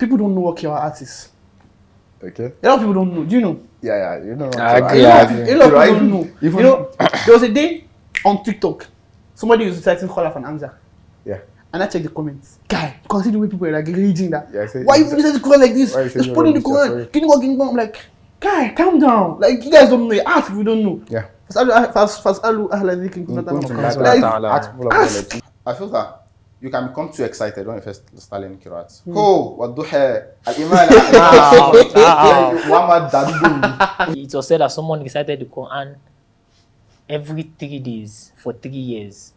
people don't know what Qur'an is. Okay. A lot of people don't know. Do you know? Yeah, you know. I agree. A lot of people don't know. You know, there was a day on TikTok, somebody was reciting Khalaf and Hamza. Yeah. And I checked the comments. Guy, consider the way people were like reading that. Yeah, why you reciting the Quran like this? Just put in the Quran. Can you go? I'm like, guy, calm down. Like, you guys don't know. Ask if you don't know. Yeah. Fasalu ahla dhikri in kuntum la ta'lamun. I feel that you can become too excited when you first start learning Qur'an. Oh, wadduha, al-iman, It was said that someone recited the Quran every 3 days for 3 years.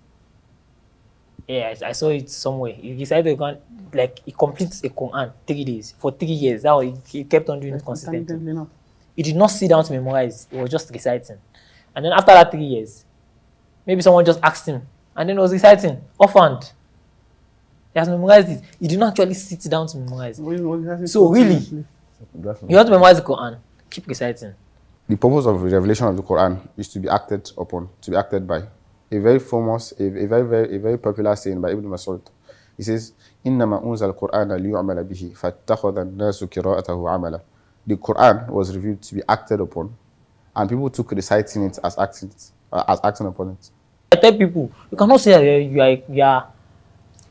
Yeah, I saw it somewhere. He recited the Quran, like he completes a Quran 3 days for 3 years. That was, he kept on doing it consistently. He did not sit down to memorize. He was just reciting. And then after that 3 years, maybe someone just asked him, and then he was reciting offhand. He has memorized it. He did not actually sit down to memorize. So really, you want to memorize the Quran, keep reciting. The purpose of the revelation of the Quran is to be acted upon, to be acted by. A very famous, a very popular saying by Ibn Mas'ud. He says, "Innama unzal Quran liyu'mala bihi, fattakhadha an-nasu qira'atahu 'amala." The Quran was revealed to be acted upon, and people took reciting it as acting upon it. I tell people, you cannot say that you are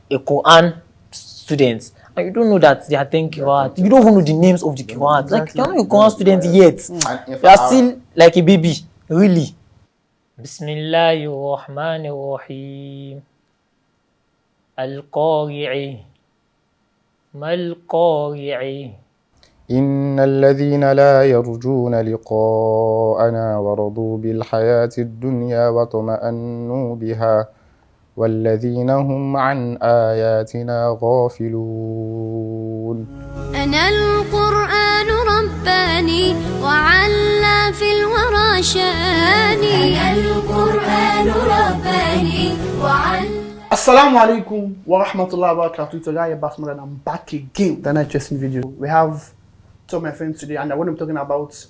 a Quran student and you don't know that they are 10 Qur'an. You don't even know the names of the Qur'an. Exactly. Like, you're not a Quran student yet. You are still like a baby, really. Bismillahirrahmanirrahim. Al-Qari'i. Mal-Qari'i. إن الذين لا يرجون لقاءنا ورضوا بالحياة الدنيا واطمأنوا بها والذين هم عن آياتنا غافلون. أنا القرآن رباني وعلى في الورى شاني. أنا القرآن رباني وعلى. Assalamu alaikum wa rahmatullahi wa barakatuh. It's Owolabi Basmara and I'm back again with another interesting video. We have two of my friends today and I want to be talking about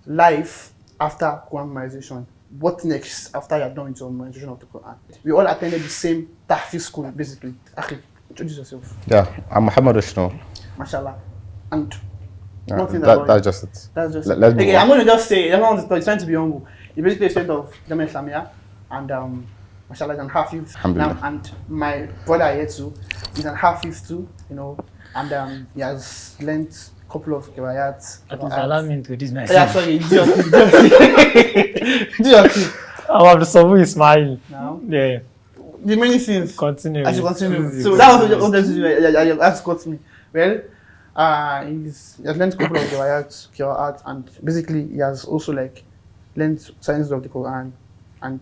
life after Quran memorization. What next after you're done with your memorization of the Quran? We all attended the same Tahfiz school basically. Akhi, introduce yourself. Yeah, I'm Muhammad Ashno. Mashallah. And that's just it. That's just it. Okay, I'm going to just say, everyone's trying to be humble. You're basically a student of Jamia Islamia and mashallah is an Hafiz. And my brother here too is an Hafiz too, you know, and he has learned a couple of qira'at. Allow me to introduce myself. Yeah, sorry, do your thing. I'm Abdulsomod Ismail. Now? Yeah. The many things. Continue. I should continue. So that was what you asked me. Well, he has learned a couple of qira'at, and basically he has also like learned science of the Quran, and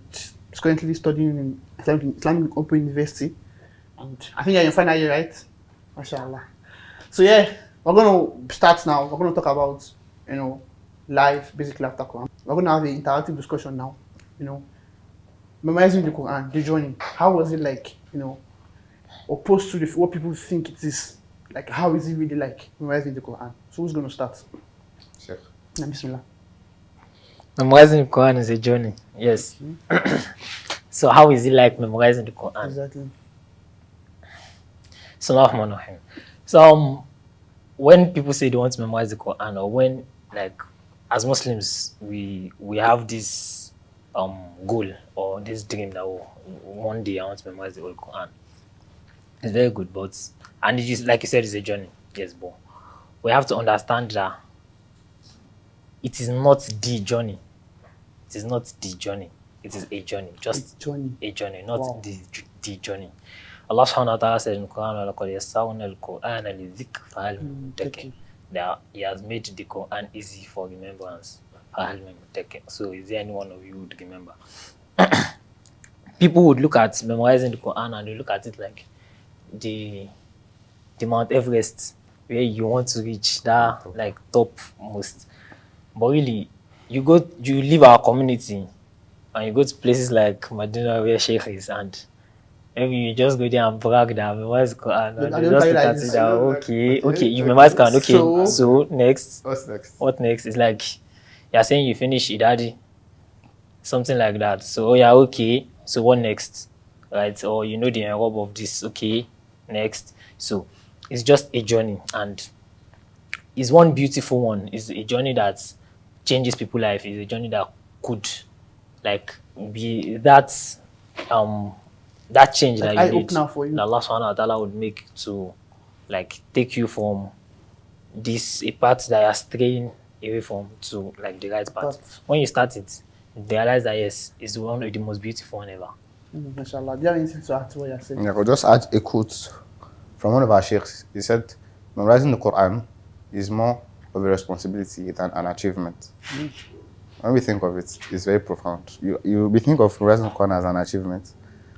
he's currently studying in Islamic Open University, and I think you're in final year, right? Mashallah. So yeah, we're going to start now. We're going to talk about, you know, life basically after Quran. We're going to have an interactive discussion now, you know, memorizing the Quran, the journey. How was it like, you know, opposed to what people think it is? Like, how is it really like memorizing the Quran? So who's going to start? Sure. Bismillah. Memorizing the Quran is a journey. Yes. So how is it like memorizing the Quran? Exactly. So when people say they want to memorize the Quran, or when, like, as Muslims we have this goal or this dream that one day I want to memorize the whole Quran. It's very good, but and it is, like you said, it's a journey. Yes, but we have to understand that it is not the journey. It is not the journey. It is a journey. Just a journey, not the journey. Allah subhanahu wa ta'ala said in the Quran, that He has made the Quran easy for remembrance. So is there any one of you who would remember? People would look at memorizing the Quran and they look at it like the Mount Everest, where you want to reach that like top most. But really, you leave our community and you go to places like Medina where Sheikh is, and maybe you just go there and brag that I memorize Quran, and they just look at it that okay, you memorize Quran, okay. So next, What's next? what next? It's like you're saying you finish Idadi, something like that. So yeah, okay. So what next? Right? Or you know the enrob of this, okay. Next. So it's just a journey, and it's one beautiful one. It's a journey that changes people's life. It's a journey that could like be that change Like that you need, eye-opener for you. that Allah subhanahu wa ta'ala would make to like take you from a path that you're straying away from to like the right path. Path. When you start it, you realize that yes, it's one of the most beautiful one ever. Mashallah. Do you have anything to add to what you're saying? Yeah, I'll just add a quote from one of our sheikhs. He said, memorizing the Quran is more of a responsibility than an achievement. When we think of it, it's very profound. We think of memorizing the Quran as an achievement,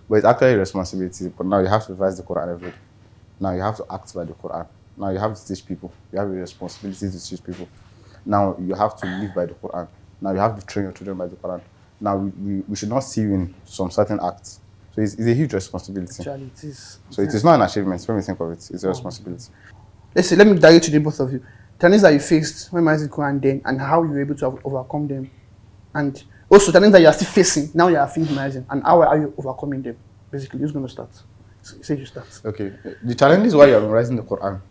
but it's actually a responsibility. But now you have to revise the Quran every day. Now you have to act by the Quran. Now you have to teach people. You have a responsibility to teach people. Now you have to live by the Quran. Now you have to train your children by the Quran. Now we should not see you in some certain acts. So it's a huge responsibility. Actually, it is. So it is not an achievement when we think of it. It's a responsibility. Let's say, let me direct to the both of you. Challenges that you faced when memorizing the Quran then, and how you were able to overcome them. And also challenges that you are still facing, now you are finished memorizing, and how are you overcoming them? Basically, who's going to start? Say you start. Okay. The challenges while you are memorizing the Quran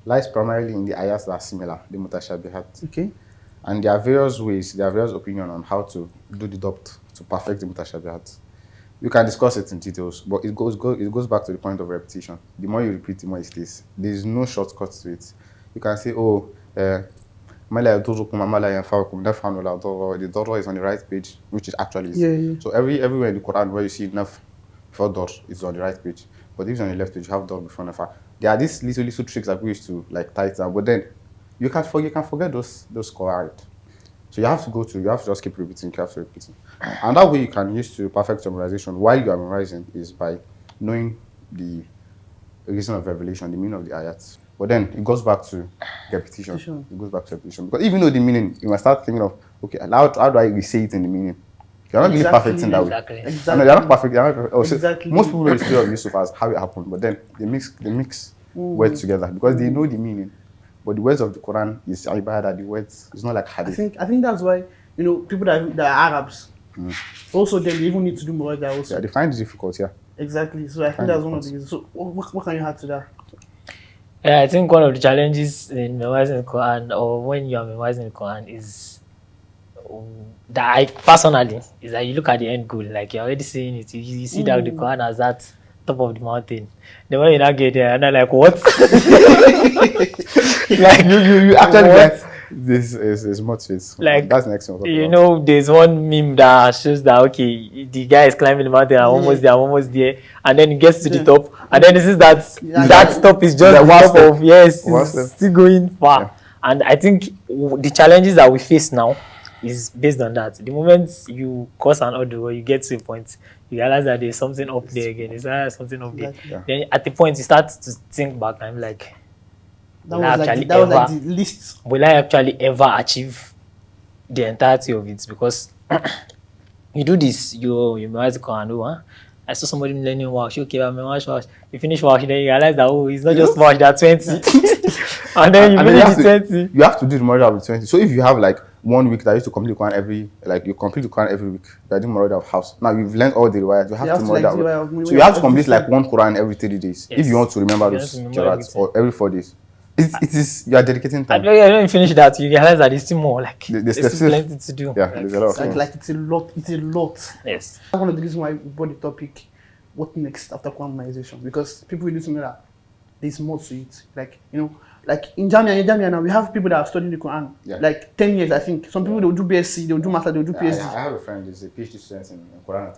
lies primarily in the ayahs that are similar, the mutashabihat. Okay. And there are various ways, there are various opinions on how to do the dabt to perfect the mutashabihat. You can discuss it in details, but it goes back to the point of repetition. The more you repeat, the more it stays. There is no shortcut to it. You can say, oh, the dawra is on the right page, which it actually is. Yeah. So everywhere in the Quran where you see naf before dawr, it's on the right page. But if it's on the left page, you have dawr before nafa. There are these little tricks that we used to like tighten, but then you can forget those qawaid. So you have to just keep repeating, And that way you can use to perfect memorization while you are memorizing is by knowing the reason of revelation, the meaning of the ayats. But then it goes back to repetition. It goes back to repetition. Because even though the meaning, you must start thinking of, okay, how do I say it in the meaning? You're not really perfect in that way. Exactly. No, you're not perfect. Exactly. Most people know the story of Yusuf as how it happened, but then they mix words together because they know the meaning. But the words of the Quran is ibadah, the words, it's not like hadith. I think that's why, people that are Arabs, also they even need to do more that also. Yeah, they find it difficult, yeah. Exactly. So I think that's one of the reasons. So what can you add to that? Yeah, I think one of the challenges in memorizing the Quran, or when you are memorizing the Quran, is that I personally is that you look at the end goal, like you're already seeing it. You see that the Quran as that top of the mountain. Then when you now get there, and I'm like, what? Like you actually get this is more to it. Like, that's the next one. There's one meme that shows that okay, the guy is climbing the mountain, I'm almost there, and then he gets to the top, and then he sees that that top is just the top of it's still going far. Yeah. And I think the challenges that we face now is based on that. The moment you cross an order or you get to a point, you realize that there's something up there again. There's something up there. Yeah. Then at the point you start to think back and I'm like, will I actually ever achieve the entirety of it? Because you do this, you memorize the Quran, I saw somebody learning Wash, okay, I memorize Wash. You finish Wash, then you realize that it's not just Wash, there are 20. And then you finish the 20. You have to do the Murder of 20. So if you have like 1 week that you used to complete the Quran you complete the Quran every week, you are doing Murder of House. Now you've learned all the riwayat, you have to Murder. So you have to complete like one Quran every 30 days if you want to remember those Qurans, or every 4 days. It is, you are dedicating time. And when you finish that, you realize that it's still more there's still plenty to do. Yeah, there's a lot of things. Like it's a lot. Yes. That's one of the reasons why we brought the topic, what next after Quran memorization? Because people need to know that there's more to it. Like in Jamia now, we have people that are studying the Quran. Yeah. Like 10 years, I think. Some people they'll do BSc, they'll do master, they'll do PhD. I have a friend who's a PhD student in Quran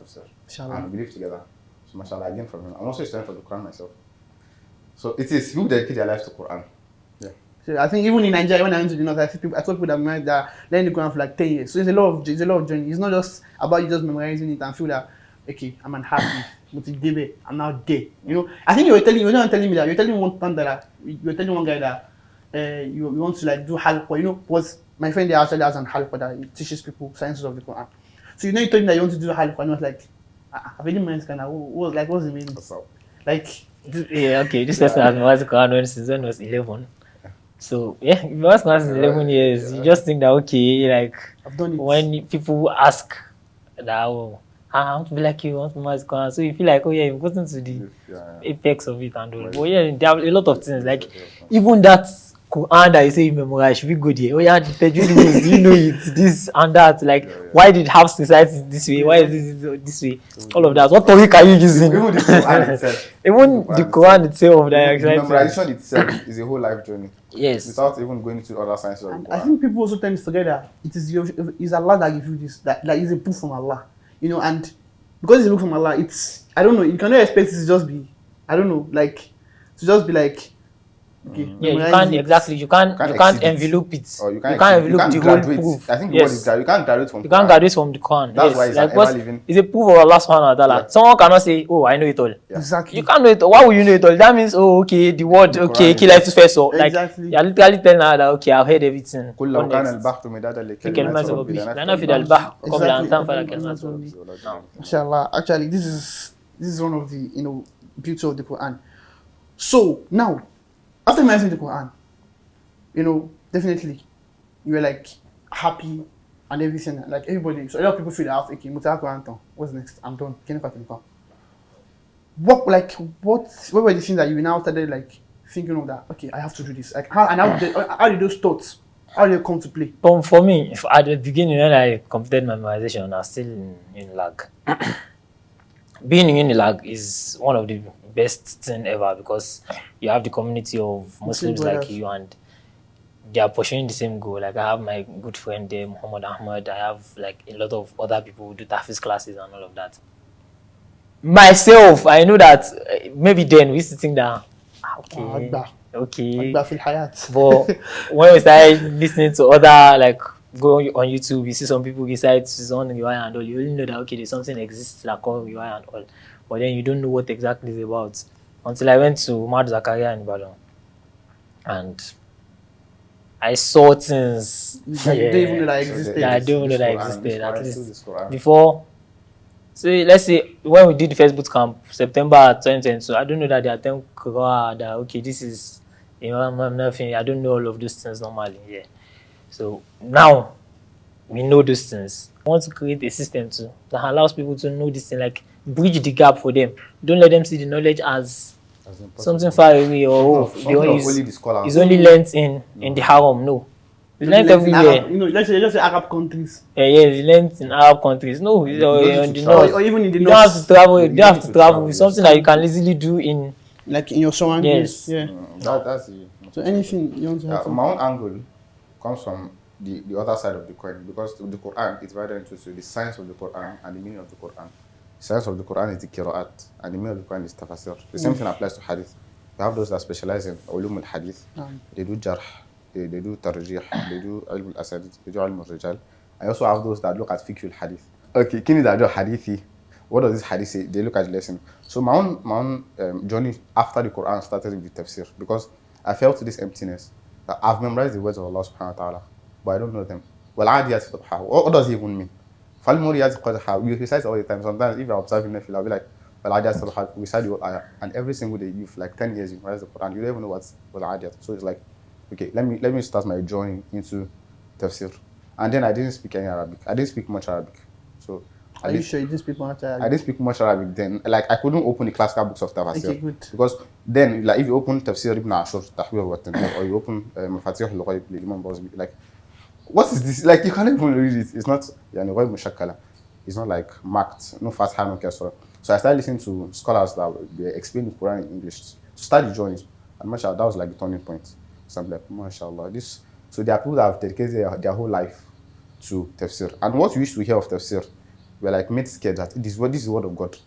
and we live together. So mashallah, again from him. I'm also a student for the Quran myself. So it is people dedicate their lives to Quran. Yeah. So I think even in Nigeria, when I went to the north, I saw people that learn the Quran for like 10 years. So it's a lot of journey. It's not just about you just memorizing it and feel that okay, I'm unhappy, motivated, I'm now there. I think you're not telling me that. You're telling one guy that you want to like do halqa, because my friend there actually has an halqa that he teaches people sciences of the Quran. So you told me that you want to do halqa, and I was like, I've really mind kind of what's the meaning? Like, yeah, okay, this person has memorized the Quran since when he was 11. So yeah, if you was 11 years, you just think that okay, like I've done it. When people ask that I want to be like you, I want to memorize the Quran. So you feel like, oh yeah, you've gotten to the apex of it and all. But yeah, there are a lot of things. Like even that Quran that you say you memorize should be good here. Oh yeah, the Tajweed rules, do you know it? This and that. Like why did half society this way? Why is this way? All of that. What topic are you using? Even the Quran itself. Even the Quran itself. The memorization itself is a whole life journey. Yes. Without even going into other sciences. And I think people also tend to forget that it is Allah that gives you this. That is a proof from Allah. You know, and because it's a proof from Allah, it's, I don't know, you cannot expect it to just be, I don't know, like, to just be like, okay. Yeah, you can't exactly. You can't envelope it. Or you can't envelope the whole proof. I think the word is you can't graduate from. You can't graduate from the Quran. That's why it's like ever living. It's a proof of Allah subhanahu wa ta'ala. Yeah. Someone cannot say, "Oh, I know it all." Yeah. Exactly. You can't know it all. Why would you know it all? That means, oh, okay, the word, okay, kill life to first. So, like, Exactly. you're literally telling her that, okay, I've heard everything. قل لو كان البحر مدادا كلمات لكلمات ربي ربي لا نفد البحر قبل أن تنفد كلمات ربي. Inshallah. Actually, this is one of the, you know, beauty of the Quran. So now, after memorizing the Quran, you know, definitely you were like happy and everything, like everybody. So a lot of people feel that, okay, what's next? I'm done. What were the things that you now started like thinking of that? Okay, I have to do this. Like how did those thoughts? How did they come to play? But for me, at the beginning when I completed my memorization, I was still in lag. Being in Unilag is one of the best thing ever because you have the community of Muslims like you and they are pursuing the same goal. Like I have my good friend there, Muhammad Ahmad. I have like a lot of other people who do Tafis classes and all of that. Myself, I know that maybe then we used to think that okay. But when we started listening to other like go on YouTube, you see some people recite Susan Riwaya and all. You only know that okay, there's something exists like called Riwaya and all, but then you don't know what exactly it's about until I went to Mad Zakaria in Bello, and I saw things. You didn't even know that existed. Yeah, I don't know that existed at least before. So let's say when we did the first boot camp, September 2022, I don't know that they attend Quran, that okay, this is nothing. I don't know all of those things normally. Yeah. So now we know those things. I want to create a system too that allows people to know this thing, like bridge the gap for them. Don't let them see the knowledge as something far away or it's only learnt in the haram. No. It's learnt everywhere. You know, let's say Arab countries. Yeah, it's learnt in Arab countries. No, on the north. Or even in the you north. don't have to travel. You don't have to travel. It's something that you can easily do in like in your surroundings. Yes. Yeah. That's so anything you want to have. My own angle comes from the other side of the coin because the Quran is divided into the science of the Quran and the meaning of the Quran. The science of the Quran is the Qira'at and the meaning of the Quran is tafsir. The same thing applies to hadith. You have those that specialize in ulum al-hadith. They do jarh, they do tarjih, they do ilm al-asadid, they do ilm al-rijal. I also have those that look at fiqh al-hadith. Okay, kini that do hadithi. What does this hadith say? They look at the lesson. So my own journey after the Quran started with tafsir because I felt this emptiness. I've memorized the words of Allah subhanahu wa ta'ala, but I don't know them. What does it even mean? We recite all the time. Sometimes if you're observing Nafil, I'll be like, we recite the whole ayah. And every single day, you've like 10 years, you memorize the Quran. You don't even know what's Adiyat. So it's like, okay, let me start my journey into tafsir. And then I didn't speak any Arabic. I didn't speak much Arabic. So Are you sure you didn't speak much Arabic? I didn't speak much Arabic then. Like I couldn't open the classical books of tafsir. Okay, good. Because then, like if you open Tafsir Ibn Ashur, Tahwir wa Tanwir, or you open Mafatih al-Ghaib, Imam Bawazbi, like what is this? Like you can't even read it. It's not Ghaib Mushakkala. It's not like marked, no Fatha, no Kasra. So I started listening to scholars that they explain the Quran in English to start the journeys. And mashallah, that was like the turning point. So I'm like, mashallah, this. So there are people that have dedicated their whole life to tafsir. And what we used to hear of tafsir, we're like made scared that this is the word of God.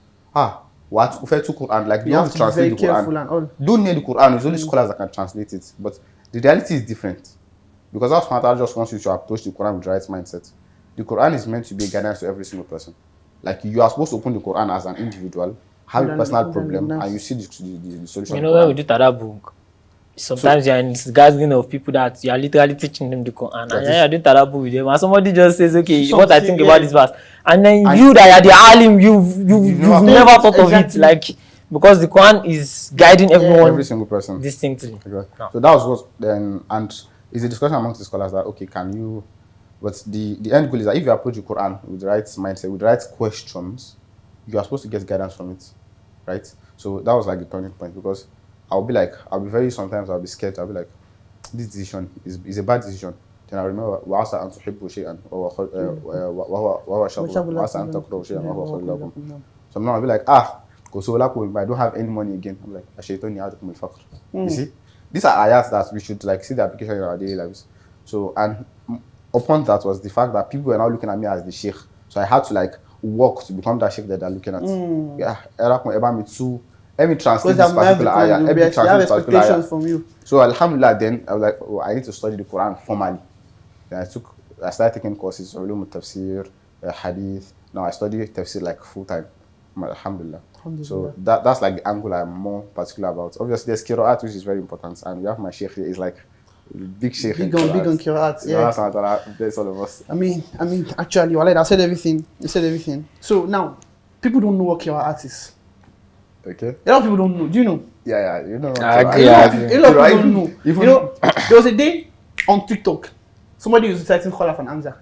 What to Quran? Like you have to translate the Quran. Don't need the Quran. It's only scholars that can translate it. But the reality is different. Because Allah subhanahu wa ta'ala just wants you to approach the Quran with the right mindset. The Quran is meant to be a guidance to every single person. Like you are supposed to open the Quran as an individual, have a personal problem, and you see the solution. You know, when we do Tadabbur, sometimes you're in this gathering of people that you are literally teaching them the Quran, and then you're doing Tadabbur with them, and somebody just says, okay, what I think about this verse, and then you that are the alim, you've never thought of it, like, because the Quran is guiding everyone, every single person, distinctly. Exactly. No. So that was what then, and it's a discussion amongst the scholars that, okay, can you But the end goal is that if you approach the Quran with the right mindset, with the right questions, you are supposed to get guidance from it, right? So that was like the turning point, because I'll be sometimes I'll be scared. I'll be like, this decision is a bad decision. Then I remember وَعَسَىٰ أَن تُحِبُّوا شَيْئًا وَهُوَ شَرٌّ لَكُمْ وَعَسَىٰ أَن تَكْرَهُوا شَيْئًا وَهُوَ خَيْرٌ لَكُمْ. So now I'll be like, because I don't have any money again. I'm like, الشَّيْطَانُ يَعِدُكُمُ الْفَقْرَ. You see, these are ayats that we should like see the application in our daily lives. So, and upon that was the fact that people were now looking at me as the sheikh. So I had to like work to become that sheikh that they're looking at. Let me translate this particular ayah. Let me translate this particular ayah. From you. So alhamdulillah, then I was like, I need to study the Quran formally. Then I started taking courses, ulum tafsir, hadith. Now I study tafsir like full time. Alhamdulillah. So that's like the angle I'm more particular about. Obviously, there's qira'at, which is very important, and we have my sheikh here. Is like big sheikh. Big on qira'at. Yeah. That's all of us. I mean, actually, I said everything. You said everything. So now, people don't know what qira'at is. Okay. A lot of people don't know. Do you know? Yeah. You know. A lot of people don't know. You know, there was a day on TikTok, somebody was reciting Khalaf and Hamza.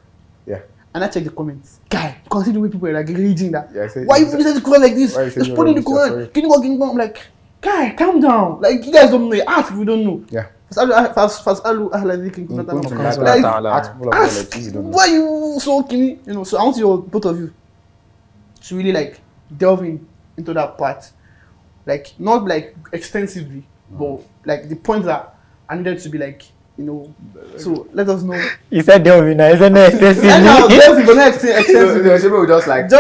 Yeah. And I checked the comments. Guy, you can see the way people are like reading that. Yeah, why you reciting the Quran like this? Just put in the Quran. Can you go? I'm like, guy, calm down. Like, you guys don't know. Ask if you don't know. Yeah. Fasalu ahla dhikri in kuntum la ta'lamun. Ask. Why you so keen? You know. So I want you, both of you, to really like delve into that part. Like, not like extensively, but like the points that I needed to be like, you know. So let us know. You said delving, isn't it? Extensively. We just like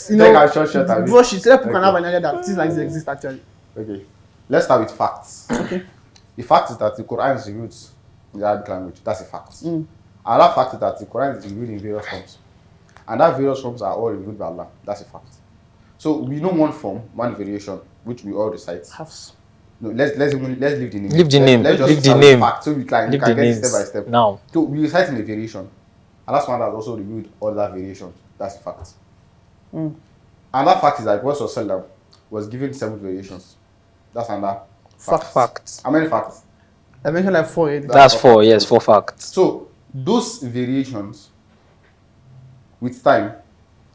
you know, take a short brush it. So that people can have an idea that things like this exist actually. Okay, let's start with facts. Okay. The fact is that the Quran is revealed in the Arabic language. That's a fact. Another fact is that the Quran is revealed in various forms, and that various forms are all revealed by Allah. That's a fact. So we know one form, one variation, which we all recite. No, let's leave the name. Leave the name. Let's just leave the start name. With fact, so we can get it step by step. Now. So we recite in a variation, and that's one that's also revealed other variations. That's a fact. Another fact is that Prophet Sallallahu was given 7 variations. That's another fact. How many facts? I mentioned like 4. That's 4. Yes, 4 facts. So those variations, with time,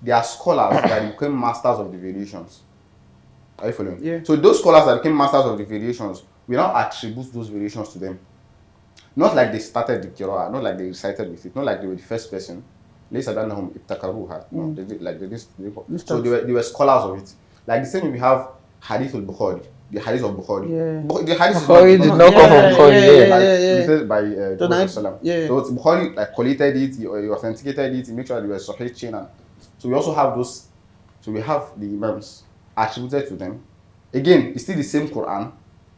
there are scholars that became masters of the variations. Are you following? Yeah. So those scholars that became masters of the variations, we now attribute those variations to them. Not like they started the Qur'an, not like they recited with it, not like they were the first person. No, so they were scholars of it. Like the same way we have Hadith al-Bukhari, the Hadith of Bukhari. Yeah. The Hadith Bukhari did not come from Bukhari. Written by Prophet. So Bukhari like collated it, he authenticated it, he made sure that they were Sahih chain. So we also have those. So we have the Imams attributed to them. Again, it's still the same Quran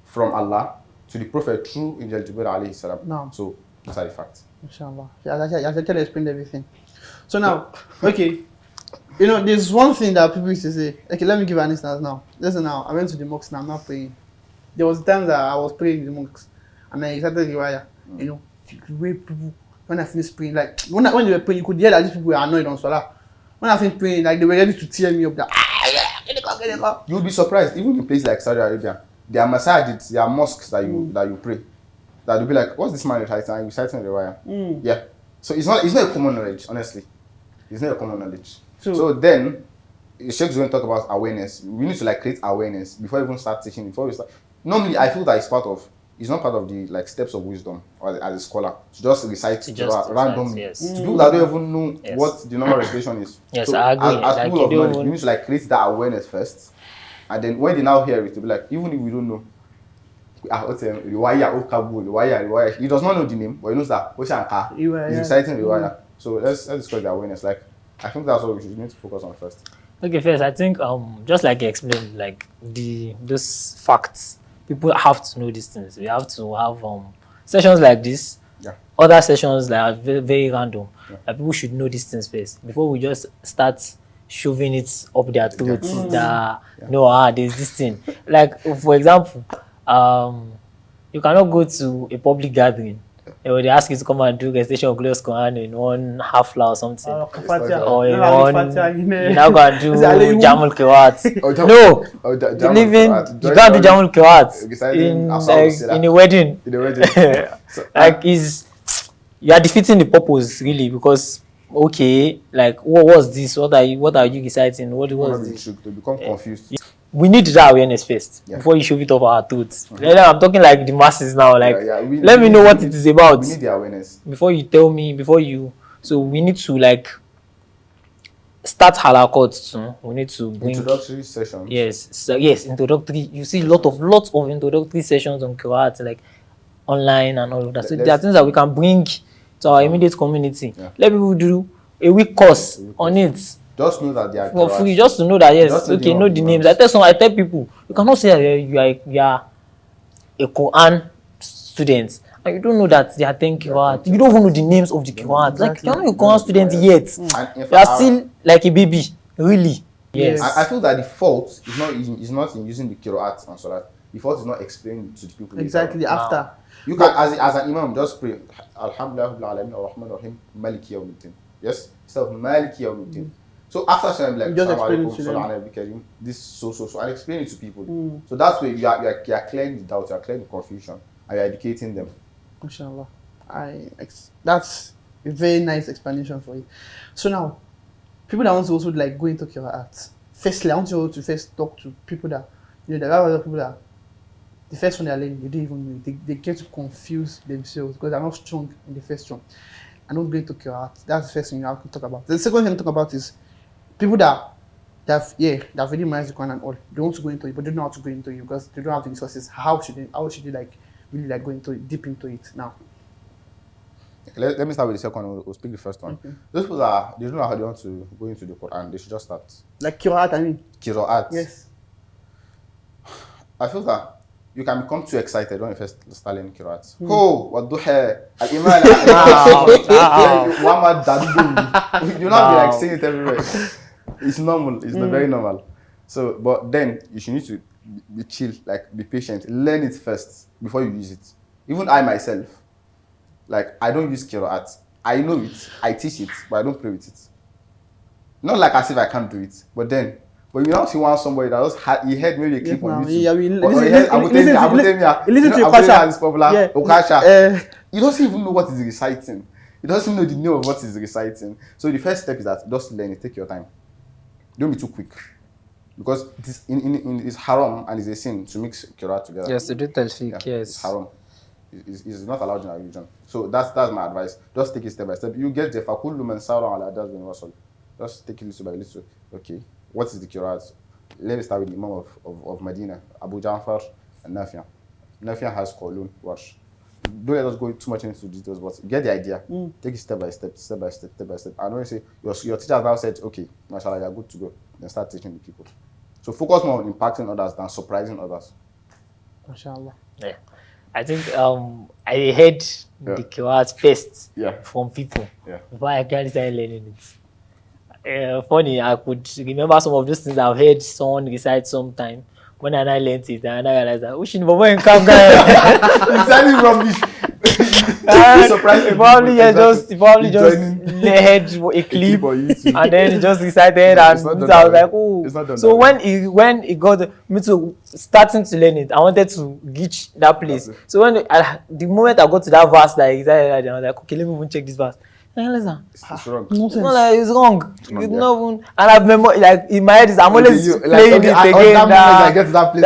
from Allah to the Prophet through Angel Jibril alayhi salam. No. So those are the facts. Inshallah. Yeah, I actually explained everything. So now, okay, you know, there's one thing that people used to say. Okay, let me give an instance now. Listen now, I went to the mosque now, I'm not praying. There was times that I was praying in the mosque, and I started the wire. You know, the way people, when I finished praying, like when they were praying, you could hear that these people were annoyed on Salah. When I finished praying, like they were ready to tear me up. You would be surprised, even in places like Saudi Arabia, there are masajids, there are mosques that you pray. That you'll be like, what's this man reciting? And reciting the wire. Yeah. So it's not a common knowledge, honestly. It's not a common knowledge. So then, Sheikh's going to talk about awareness. We need to like create awareness before we even start teaching. Normally, I feel that it's not part of the like steps of wisdom or as a scholar to just recite randomly. Yes. To people that don't even know what the normal recitation is. Yes, so I agree. As people of knowledge, we need to like create that awareness first, and then when they now hear it, to be like, even if we don't know, he does not know the name, but he knows that he's reciting Riwaya. So let's discuss the awareness. Like, I think that's what we need to focus on first. Okay, first, I think just like you explained, like those facts, people have to know these things. We have to have sessions like this. Yeah. Other sessions that are very, very random. Like, people should know these things first before we just start shoving it up their throats. There's this thing. Like, for example, you cannot go to a public gathering and they ask you to come and do recitation of glorious Quran in one half-hour or something. Or in one, you now go and do Jamul Qira'at. You can't do Jamul Qira'at in a wedding. In a wedding. Like, you are defeating the purpose, really, because okay, like what was this? What are you reciting? What was this? To become confused. We need that awareness first before you shove it off our throats. I'm talking like the masses now. Like, let me know what it is about. We need the awareness before you tell me. So we need to like start halakot too. We need to bring introductory sessions. Yes, introductory. You see lots of introductory sessions on Qur'an, like online and all of that. So there are things that we can bring to our immediate community. Let people do a week course on it. Just know that they are for free, just to know that know the names. I tell people, you cannot say that you are a Quran student and you don't know that they are 10 Qur'an. You don't even know the names of the Qur'an. Like you're not a Quran student yet. You are still like a baby, really. Yes. I feel that the fault is not in using the Qur'an and Salat. The fault is not explaining to the people. Exactly after. You can as an imam just pray Alhamdulillah Rabbil Alamin Ar-Rahman Ar-Rahim Maliki Yawmiddin. Yes? So Maliki Yawmiddin. So after saying like just explain it to them. This so I explain it to people. So that's where you are clearing the doubt, you are clearing the confusion, and you are educating them. Inshallah. That's a very nice explanation for it. So now, people that want to also like go into Qur'an. Firstly, I want you to first talk to people that there are other people that the first one they are learning, you don't even know. They get to confuse themselves because they're not strong in the first one. And not going to Qur'an. That's the first thing you have to talk about. The second thing to talk about is people that have really memorized the Quran and all, they want to go into it, but they don't know how to go into it because they don't have the resources. How should they like really like go into it, deep into it now? Let me start with the second one. We'll speak the first one. Okay. Those people they don't know how they want to go into the Quran. They should just start. Like Qur'an, I mean. Qur'an. Yes. I feel that you can become too excited when you first start learning Qur'an. Oh, what do al-iman? You'll not be like saying it everywhere. It's normal. It's very normal. So, but then you need to be chill, like be patient. Learn it first before you use it. Even I myself, like I don't use Qur'an. I know it. I teach it, but I don't play with it. Not like as if I can't do it, but you now see somebody that just he heard maybe a clip on YouTube. Listen to your Okasha. He doesn't even know what he's reciting. He doesn't even know the name of what he's reciting. So the first step is that just learn it. Take your time. Don't be too quick. Because it's haram and it's a sin to mix Qur'an together. Yes, to do talfiq, yes. It's haram. It's not allowed in our religion. So that's my advice. Just take it step by step. You get the فَكُلُّ مَنْ سَارَ عَلَى أَدَازٍ وَصَلٍ. Just take it little by little. Okay. What is the Qur'an? Let me start with the Imam of Medina, Abu Ja'far and Nafi'. Nafi' has Qulun, Warsh. Don't let us go too much into details, but get the idea. Take it step by step. And when you say, your teacher now said, okay, mashallah, you're good to go, then start teaching the people. So focus more on impacting others than surprising others. Mashallah. Yeah. I think I heard the Qur'an first from people before I actually started learning it. Funny, I could remember some of those things I've heard someone recite sometime. When I learned it, and I realized that we shouldn't come guy. Exactly rubbish. He probably just heard a clip and then he just recited and I was like, oh. So when it got me to starting to learn it, I wanted to reach that place. So when the moment I got to that verse that I was like, okay, let me even check this verse. It's wrong. It's not like it's wrong. It's not even, and I've memorized, like in my head, I'm always playing it again. I get to that place.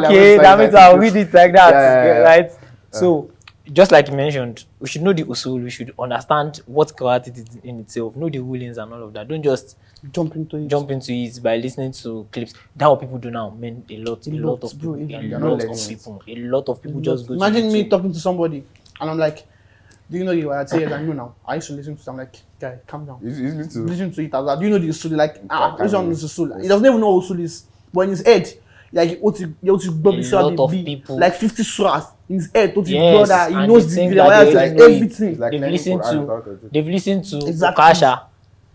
Okay, that means I'll read it like that, right? So, just like you mentioned, we should know the usul. We should understand what Qur'an is in itself, know the rulings and all of that. Don't just jump into it by listening to clips. That's what people do now. Man, a lot of people just go. Imagine me talking to somebody, and I'm like, do you know you? I'd say yes, I know now. I used to listen to it. I'm like, guy, calm down. Listen to it. I was like, do you know the usul? Like, this one is usul. He doesn't even know what usul is. But in his head, like, what you lot of people, like 50 surahs in his head. He knows everything. They've listened to Okasha,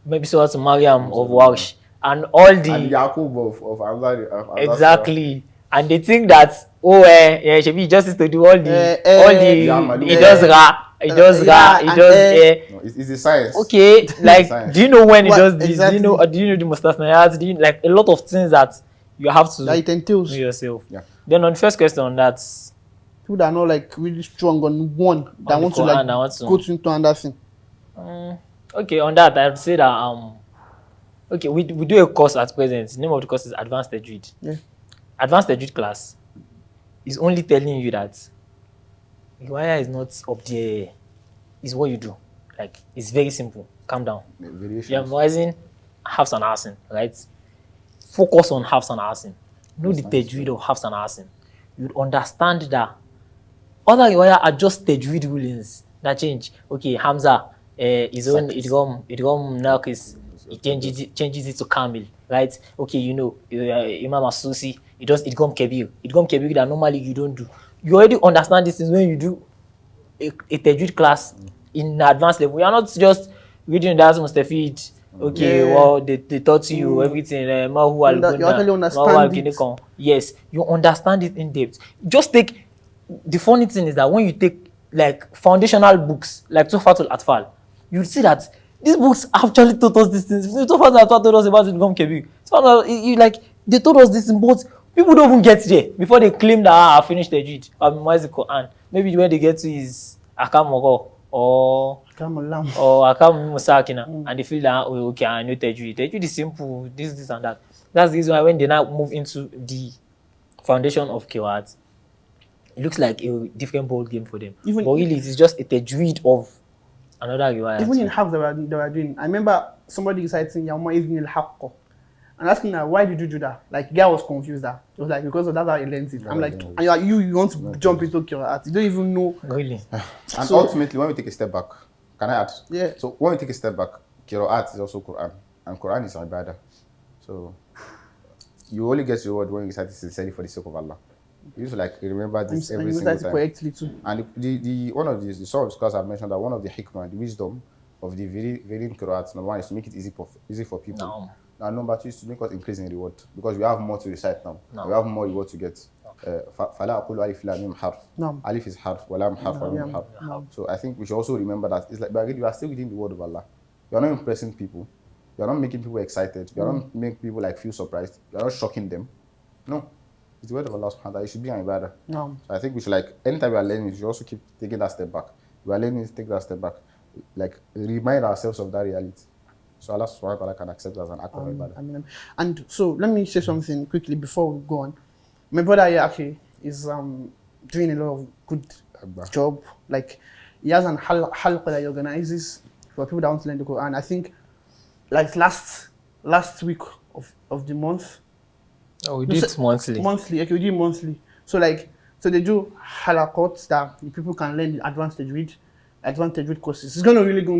maybe Surah to Maryam of Warsh, and all the and Yaqub of exactly. And they think that should be justice to do all the he does ra. It's a science. Okay, like do you know when he does this? Exactly. Do you know the mustasnayat? Do you like a lot of things that you have to know yourself? Yeah. Then on the first question, that's people that are not like really strong on one that want to like go into another thing. Okay, on that, I would say that okay, we do a course at present. The name of the course is Advanced Tajweed. Yeah. Advanced Tajweed class is only telling you that Riwaya is not up there. Is what you do. Like, it's very simple. Calm down. Variations. You're memorizing Hafs and Asim, right? Focus on Hafs and Asim. Know the Tajweed of Hafs and Asim. You'd understand that other Riwaya are just Tajweed rulings that change. Okay, Hamza, his own idgham naqis, he changes it to Kamil, right? Okay, you know, Imam As-Susi, he does idgham kabir. Idgham kabir that normally you don't do. You already understand this is when you do a Tajweed class in advanced level. You are not just reading that Mustafid. Okay, Yeah. well, they taught you everything. You actually understand it. Yes, you understand it in depth. Just take, the funny thing is that when you take like foundational books like Tuhfatul Atfal, you see that these books actually taught us these things. Tuhfatul Atfal told us about Idgham Kabir. You like, they told us this, but people don't even get there before they claim that I finished the Tajweed, I memorized the Quran. Maybe when they get to his Akam Moro or Akam Musakina, and they feel that, oh, okay, I know Tajweed. Tajweed is simple, this and that. That's the reason why when they now move into the foundation of Qira'at, it looks like a different ball game for them. But really, it is just a Tajweed of another riwayat. Even in half they were doing. I remember somebody reciting Yawma Idhin al-Haqqa and asking her, why did you do that? Like, the guy was confused. It was like, because of that's how he learns it. I'm like, and you want to jump into Qira'at. You don't even know. Really? And so, ultimately, when we take a step back, can I add? Yeah. So when we take a step back, Qira'at is also Quran, and Quran is ibadah. So you only get reward when you recite it sincerely for the sake of Allah. You used to like remember this every single time. Correctly too. And the one of the some of the scholars have mentioned that one of the hikmah, the wisdom of the varying Qira'at, number one is to make it easy for people. No. Now number two is to make us increase in reward because we have more to recite now. No. We have more reward to get. فَلَا أَقُولُ أَلِفْ لَامْ مِيم حرف. No. Alif is harf, walam harf, walam harf. No. So I think we should also remember that it's like you are still reading the word of Allah. You are not impressing people. You are not making people excited. You are not making people like feel surprised. You are not shocking them. No. It's the word of Allah subhanahu wa ta'ala. It should be an ibadah. No. So I think we should like, anytime we are learning, we should also keep taking that step back. We are learning, take that step back. Like, remind ourselves of that reality. So Allah subhanahu wa ta'ala can accept us as an act of ibadah. And so, let me say something quickly before we go on. My brother here actually is doing a lot of good job. Like, he has an halqa that he organizes for people that want to learn the Quran. I think, like, last week of the month. Oh, we do it monthly. Monthly, okay, we do it monthly. So they do halaqot that the people can learn the advanced Tajweed courses. It's going to really good.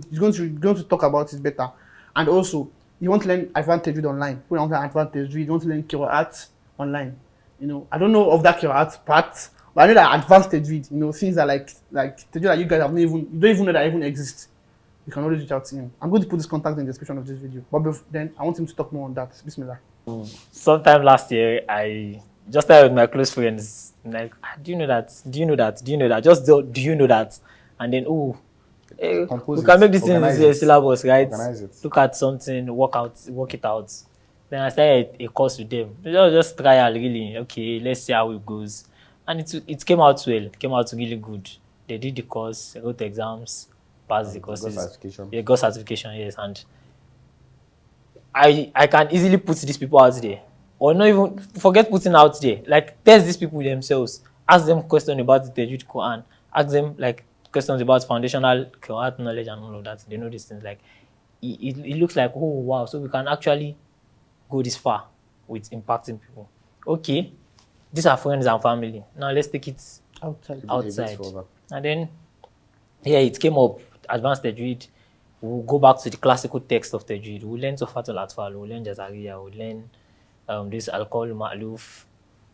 He's going to talk about it better. And also, you want to learn advanced Tajweed online. You want to learn advanced Tajweed, you want to learn Qira'at online. You know, I don't know of that Qira'at part, but I know that advanced Tajweed, you know, things that like Tajweed that you guys you don't even know that even exist. You can always reach out to him. I'm going to put his contact in the description of this video. But then I want him to talk more on that. Bismillah. Sometime last year, I just started with my close friends. Like, do you know that? Do you know that? Do you know that? Just do you know that? And then, we can make this in the syllabus, right? Look at something, work it out. Then I started a course with them. Just trial, really. Okay, let's see how it goes. And it came out well. It came out really good. They did the course, wrote the exams, passed the courses. Got certification, yes. And I can easily put these people out there. Or not even, forget putting out there. Like, test these people themselves. Ask them questions about the Tajweed Quran. Ask them, like, questions about foundational Qur'an knowledge and all of that. They know these things. Like, it looks like, oh, wow. So we can actually go this far with impacting people. Okay, these are friends and family. Now let's take it outside. And then, it came up, advanced Tajweed. We'll go back to the classical text of Tajweed. We'll learn Tuhfatul Atfal, we'll learn Jazariya, we'll learn this Al-Qawl Ma'luf,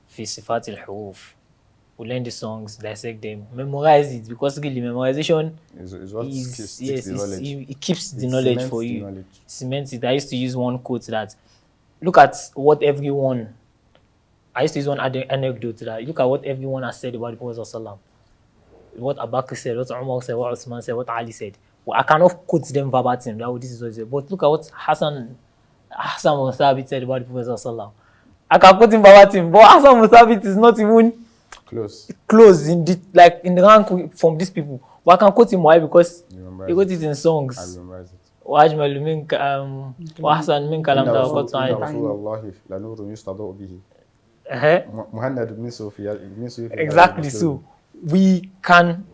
Fi Sifat al-Huruf. We'll learn the songs, dissect them, memorize it, because really memorization it keeps the knowledge for you. Cements it. I used to use one quote that, look at what everyone, I used to use one anecdote that, look at what everyone has said about the Prophet ﷺ. What Abu Bakr said, what Umar said, what Uthman said, what Ali said. Well, I cannot quote them verbatim, this is what he said. But look at what Hassan Musabit said about the Prophet ﷺ. I can quote him verbatim, but Hassan Musabit is not even close in the rank from these people. But I can quote him why? Because memorize You got it. it in I songs. memorize it. وأجمل منك وأحسن منك لم توقف إن عين. رسول الله لنور يستضاء به. مهند بن Exactly. So we can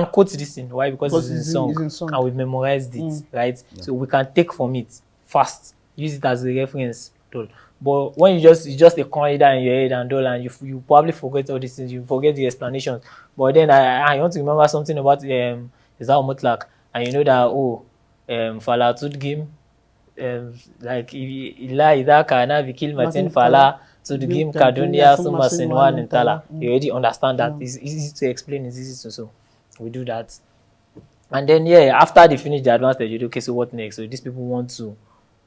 quote this in why because it's in song and we've memorized it, right? Yeah. So we can take from it fast, use it as a reference tool. But when it's just a consider in your head and all, and you probably forget all these things, you forget the explanations. But then I want to remember something about Isao Mutlak, and you know that Fala Tudgim, like Ila Ida Kana Vikil Matin Fala Tudgim Kadunia Suma Sinwan and Tala. You already understand that. It's easy to explain, it's easy to so we do that. And then after they finish the advanced education, okay, so what next? So these people want to,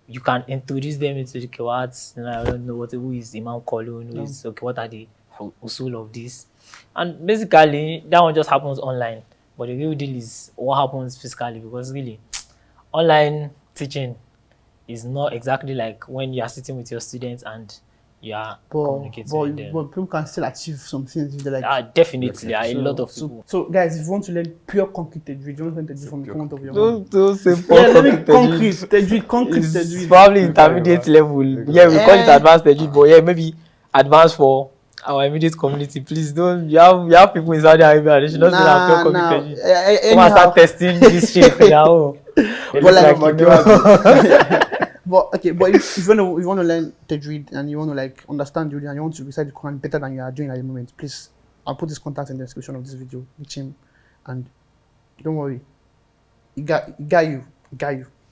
you can introduce them into the Kewats. I don't know who is Imam Kolun, who is okay, what are the usul of this? And basically that one just happens online. But the real deal is what happens physically, because really online teaching is not exactly like when you are sitting with your students and you are communicating with them. But people can still achieve some things if they like. Definitely, a lot of people. So guys, if you want to learn pure concrete tajweed, you want to learn tajweed from the comment of your mouth. Don't say concrete tajweed. It's probably intermediate level. Yeah, we call it advanced tajweed, but yeah, maybe advanced for our immediate community. Please don't. You have people in Saudi Arabia. They should not say that pure concrete tajweed. Come and start testing this shit now. But if you want to learn tajweed and you want to like understand Judy and you want to recite the Quran better than you are doing at the moment, please, I'll put his contact in the description of this video. Reach him, and don't worry, he got you.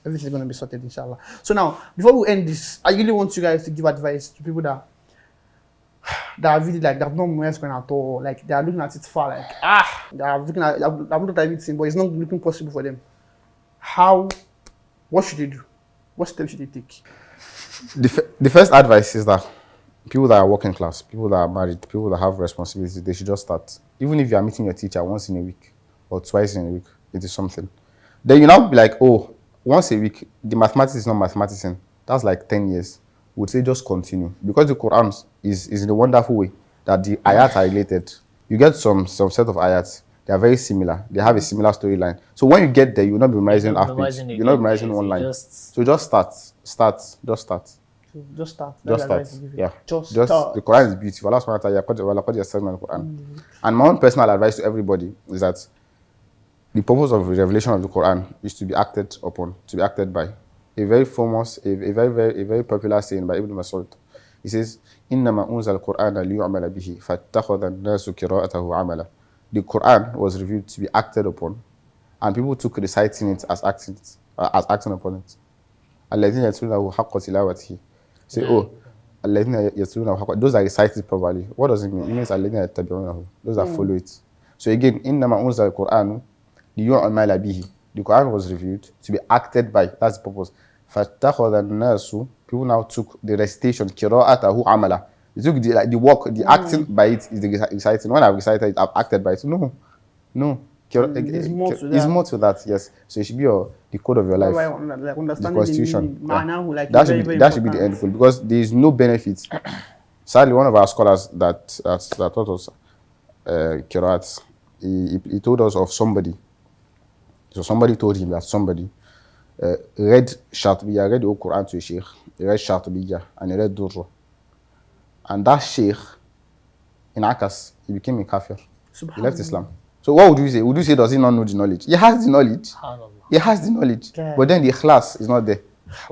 Everything's gonna be sorted, inshallah. So now, before we end this, I really want you guys to give advice to people that are really like they have no memorized Quran at all. Like they are looking at it far, like they are looking at I've looked at everything, but it's not looking possible for them. What should they do? What steps should they take? The first advice is that people that are working class, people that are married, people that have responsibilities, they should just start. Even if you are meeting your teacher once in a week or twice in a week, it is something. Then you now be like, oh, once a week, the mathematics is not mathematics. That's like 10 years. Would say just continue. Because the Quran is in a wonderful way that the ayats are related. You get some set of ayats. They are very similar. They have a similar storyline. So when you get there, you will not be memorizing half page. You're not memorizing one line. So just start. Just start. Yeah. Just start. The Quran is beautiful. Allah subhanahu wa ta'ala. And my own personal advice to everybody is that the purpose of the revelation of the Quran is to be acted upon, to be acted by. A very famous, a very popular saying by Ibn Mas'ud. He says, "Innama unzal Qur'an liyu'mala bihi, fattakhadha an-nasu qira'atahu 'amala." The Quran was revealed to be acted upon, and people took reciting it as acting upon it. Alladhina yatlunahu haqqa tilawatihi. Say, alladhina yatlunahu haqqa. Those are recited properly. What does it mean? It means alladhina yattabi'unahu. Those that follow it. So again, innama unzal Qur'anu liyu'mala bihi. The Quran was revealed to be acted by. That's the purpose. Fattakhadha an-nasu. People now took the recitation qira'atahu 'amala. They took the work, the acting by it is the reciting. When I've recited it, I've acted by it. No. There's more to that, yes. So it should be the code of your life, the constitution. That should be the end goal, because there is no benefit. Sadly, one of our scholars that taught us Qira'at, he told us of somebody. So somebody told him that somebody read Shatibiyya, read the whole Quran to a sheikh, he read Shatibiyya, and he read Durra. And that sheikh, in Akas, he became a kafir. He left Islam. So what would you say? Would you say, does he not know the knowledge? He has the knowledge. He has the knowledge. Yeah. But then the ikhlas is not there.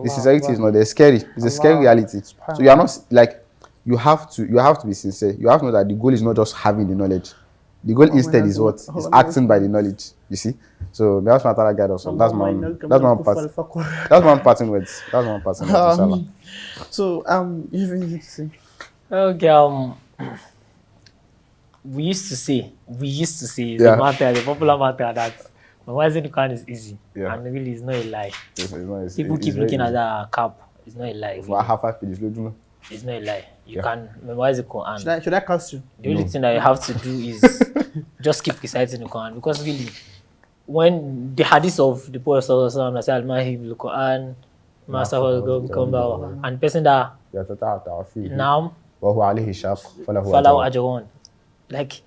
The sincerity is not there. It's scary. It's a scary reality. So you are not like, you have to be sincere. You have to know that the goal is not just having the knowledge. The goal instead is what? Is acting by the knowledge. You see? So that's my other guide also. That's my one parting words. That's one parting words, inshallah. So you have anything to say? Okay, we used to say the popular matter that memorizing the Quran is easy, and really it's not a lie. People keep looking at that cap. It's not a lie. It's not a lie. You can memorize the Quran. Should I curse you? The only thing that you have to do is just keep reciting the Quran, because really, when the hadith of the Prophet sallallahu alaihi wasallam, al-mahib al-Quran, and the person that now follow ajron, like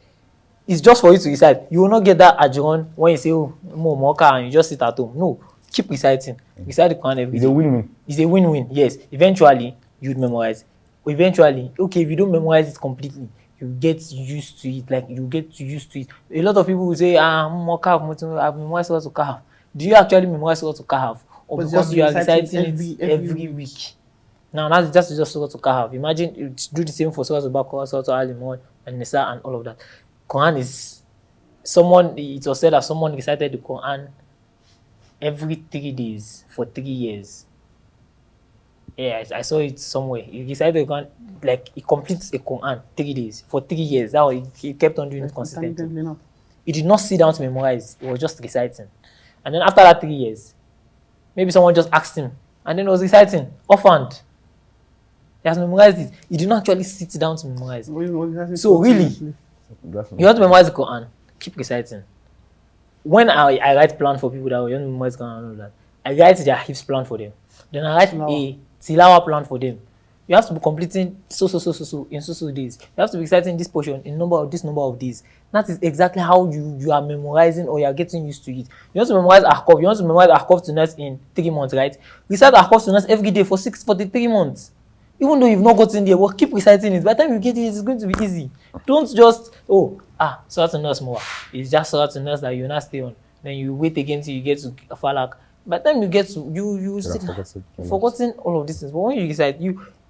it's just for you to recite. You will not get that ajron when you say, oh, mocha and you just sit at home. No, keep reciting. Recite the Quran every It's a day. win-win. It's a win-win. Yes. Eventually, you'd memorize. Eventually, okay, if you don't memorize it completely, you get used to it. Like you get used to it. A lot of people will say, mocha, I've memorized Surah Kahf. Do you actually memorize Surah Kahf, or because you are reciting it every week? Now that's just Surah Kahf. Imagine you do the same for Surah Al-Baqarah, Surah Al-Imran, and Nisa, and all of that. Quran is someone. It was said that someone recited the Quran every 3 days for 3 years. Yeah, I saw it somewhere. He recited the Quran, like he completes a Quran 3 days for 3 years. That was, he kept on doing it consistently. He did not sit down to memorize. He was just reciting. And then after that 3 years, maybe someone just asked him, and then he was reciting offhand. He has memorized it. He did not actually sit down to memorize. So really, you want to memorize the Quran, keep reciting. When I write plan for people that want to memorize Quran and all that, I write their hifz plan for them. Then I write a tilawa plan for them. You have to be completing so in so days. You have to be reciting this portion in this number of days. That is exactly how you are memorizing, or you are getting used to it. You want to memorize Ahqaf. You want to memorize Ahqaf to Nas in 3 months, right? Recite Ahqaf to Nas every day for 3 months. Even though you've not gotten there, well, keep reciting it. By the time you get it, it's going to be easy. Don't just, Surah to Nas more. It's just Surah to Nas that you not stay on. Then you wait again till you get to Falak. By the time you get to, you've forgotten all of these things. But when you recite,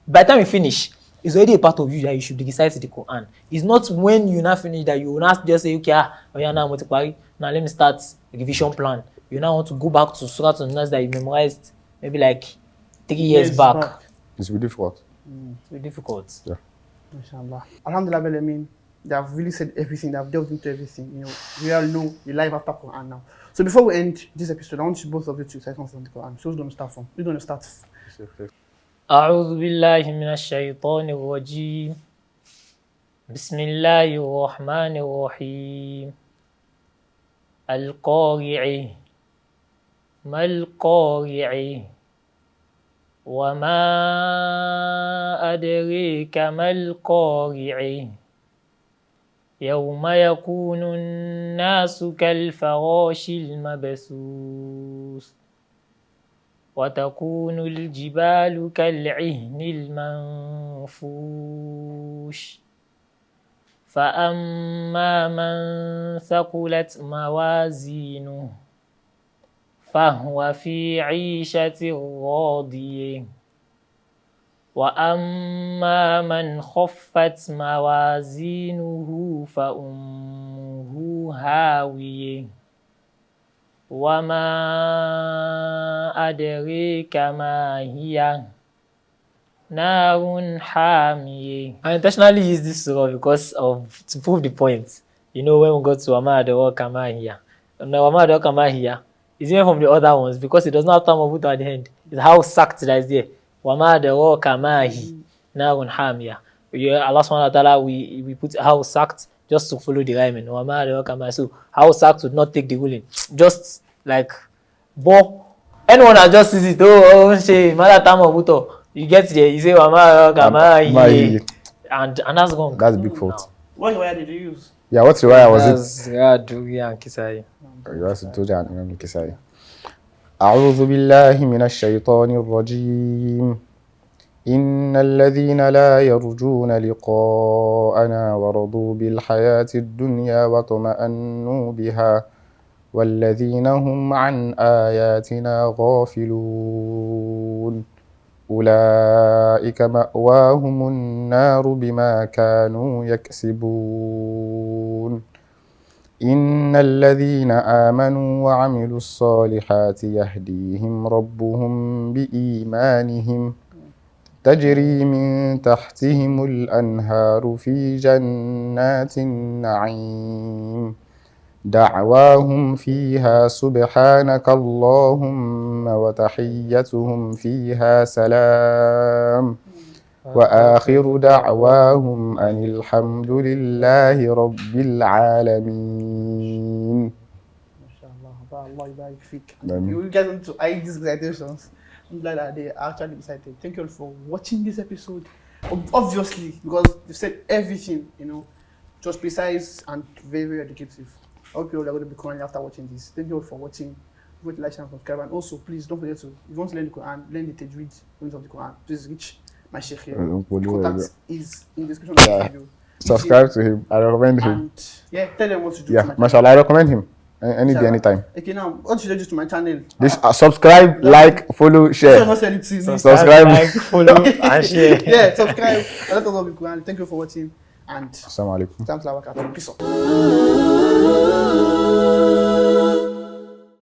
by the time you finish, it's already a part of you that you should recite the Quran. It's not when you not finish that you will not just say, okay, now let me start a revision plan. You now want to go back to Surah to Nas that you memorized maybe like 3 years back. It's really difficult. It's really difficult. Yeah. Mashallah. Alhamdulillah, Bello, they have really said everything. They have delved into everything. We all know the life after Quran now. So before we end this episode, I want you both of you to recite something from the Quran. So who's going to start from? Who's going to start? أعوذ بالله من الشيطان الرجيم بسم الله الرحمن الرحيم القارعة ما القارعة وما أدريك ما القارعة يوم يكون الناس كالفراش المبثوث وتكون الجبال كالعهن المنفوش فأما من ثقلت موازينه فهو في عيشة راضية وأما من خفت موازينه فأمه هاوية وما أدريك ما هي نار حامية. I intentionally use this surah because to prove the point. When we go to وما أدراك ما هي. Now وما أدراك ما هي is even from the other ones because it does not have time of at the end. It's how sacked that is there. وما أدراك ما هي نار حامية. Allah subhanahu wa ta'ala, we put how sacked just to follow the rhyming. So how sacked would not take the ruling. Just like, anyone that just sees it, mother time of Buto, you get there, you say, and that's gone. That's a big fault. What word did you use? Yeah, what riwayah was it? Duria and Kisai. أعوذ بالله من الشيطان الرجيم إن الذين لا يرجون لقاءنا ورضوا بالحياة الدنيا واطمأنوا بها والذين هم عن آياتنا غافلون أولئك مأواهم النار بما كانوا يكسبون إن الذين آمنوا وعملوا الصالحات يهديهم ربهم بإيمانهم تجري من تحتهم الأنهار في جنات النعيم دعواهم فيها سبحانك اللهم وتحيتهم فيها سلام وآخر دعواهم أن الحمد لله رب العالمين. Allah barik fik. You will get into these recitations. I'm glad that they actually recited. Thank you all for watching this episode. Obviously, because they said everything, just precise and very, very educative. Okay, we're going to be calling after watching this. Thank you all for watching. Don't forget to like, share, and subscribe. And also, please don't forget to, if you want to learn the Quran, learn the tajweed of the Quran. Please reach my sheikh here. Contact is in the description of the video. Subscribe to him. I recommend him. And yeah, tell them what to do. Yeah, mashallah, I recommend him. Any day, anytime. Okay, now what should I do to my channel? This subscribe, like, follow, share. Subscribe, like, follow, and share. Yeah, subscribe. A lot of love in Quran. Thank you for watching. And Assalamu alaikum. Peace out.